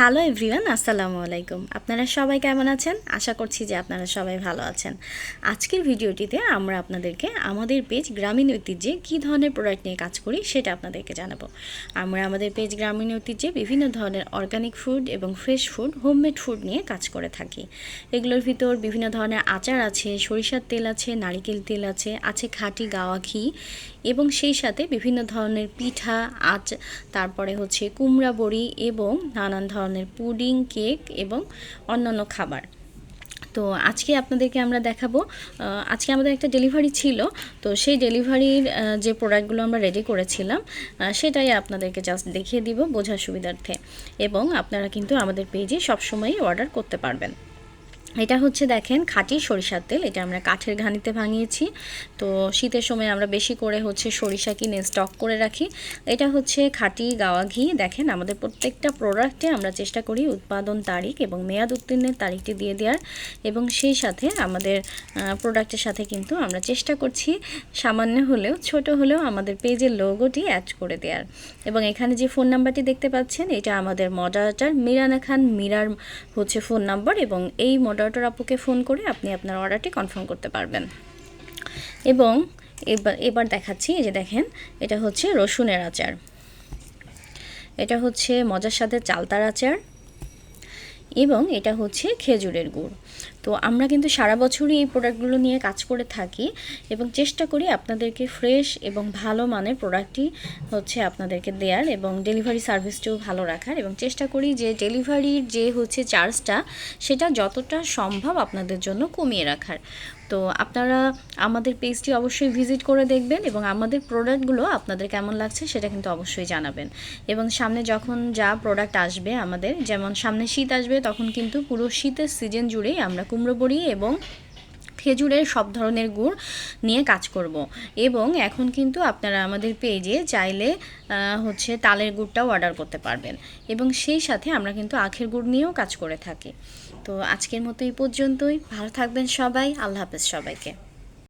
Hello everyone, আসসালামু আলাইকুম। আপনারা সবাই কেমন আছেন? আশা করছি যে আপনারা সবাই ভালো আছেন। আজকের ভিডিওটিতে আমরা আপনাদেরকে আমাদের পেজ গ্রামীণ ঐতিহ্যে কী ধরনের প্রোডাক্ট নিয়ে কাজ করি সেটা আপনাদেরকে জানাবো। আমরা আমাদের পেজ গ্রামীণ ঐতিহ্যে বিভিন্ন ধরনের অর্গানিক ফুড এবং ফ্রেশ ফুড, হোমমেড ফুড নিয়ে কাজ করে থাকি। এগুলোর ভিতর বিভিন্ন ধরনের আচার আছে, সরিষার তেল আছে, নারিকেল তেল আছে খাঁটি গাওয়া ঘি এবং সেই সাথে বিভিন্ন ধরনের পিঠা, তারপরে হচ্ছে কুমড়া বড়ি এবং নানান ধরনের পুডিং, কেক এবং অন্যান্য খাবার। তো আজকে আপনাদেরকে আমরা দেখাবো, আজকে আমাদের একটা ডেলিভারি ছিল। তো সেই ডেলিভারির যে প্রোডাক্টগুলো আমরা রেডি করেছিলাম সেটাই আপনাদেরকে জাস্ট দেখিয়ে দিব বোঝার সুবিধার্থে। এবং আপনারা কিন্তু আমাদের পেজে সবসময়ই অর্ডার করতে পারবেন। এটা হচ্ছে দেখেন খাঁটি সরিষার তেল, এটা আমরা কাঠের ঘানিতে ভাঙিয়েছি। তো শীতের সময় আমরা বেশি করে হচ্ছে সরিষা কিনে স্টক করে রাখি। এটা হচ্ছে খাঁটি গাওয়া ঘি। দেখেন আমাদের প্রত্যেকটা প্রোডাক্টে আমরা চেষ্টা করি উৎপাদন তারিখ এবং মেয়াদ উত্তীর্ণের তারিখটি দিয়ে দেওয়ার, এবং সেই সাথে আমাদের প্রোডাক্টের সাথে কিন্তু আমরা চেষ্টা করছি সামান্য হলেও, ছোট হলেও আমাদের পেজের লোগোটি অ্যাড করে দেওয়ার। এবং এখানে যে ফোন নাম্বারটি দেখতে পাচ্ছেন এটা আমাদের মডারেটর মিরানা খান মীরার হচ্ছে ফোন নাম্বার, এবং এই মডারেটর আপুকে ফোন করে আপনি আপনার অর্ডারটি কনফার্ম করতে পারবেন। এবং এবার দেখাচ্ছি, এই যে দেখেন এটা হচ্ছে রসুনের আচার, এটা হচ্ছে মজার সাথে চালতার আচার, এবং এটা হচ্ছে খেজুরের গুড়। তো আমরা কিন্তু সারা বছরই এই প্রোডাক্টগুলো নিয়ে কাজ করে থাকি এবং চেষ্টা করি আপনাদেরকে ফ্রেশ এবং ভালো মানের প্রোডাক্টই হচ্ছে আপনাদেরকে দেওয়ার, এবং ডেলিভারি সার্ভিসটাও ভালো রাখার, এবং চেষ্টা করি যে ডেলিভারির যে হচ্ছে চার্জটা সেটা যতটা সম্ভব আপনাদের জন্য কমিয়ে রাখার। তো আপনারা আমাদের পেজটি অবশ্যই ভিজিট করে দেখবেন এবং আমাদের প্রোডাক্টগুলো আপনাদের কেমন লাগছে সেটা কিন্তু অবশ্যই জানাবেন। এবং সামনে যখন যা প্রোডাক্ট আসবে, আমাদের যেমন সামনে শীত আসবে, তখন কিন্তু পুরো শীতের সিজন জুড়েই আমরা কুমড়ো বড়ি এবং খেজুরের সব ধরনের গুড় নিয়ে কাজ করব। এবং এখন কিন্তু আপনারা আমাদের পেজে চাইলে হচ্ছে তালের গুড়টাও অর্ডার করতে পারবেন, এবং সেই সাথে আমরা কিন্তু আখের গুড় নিয়েও কাজ করে থাকি। তো আজকের মতো এই পর্যন্তই। ভালো থাকবেন সবাই। আল্লাহ হাফেজ সবাইকে।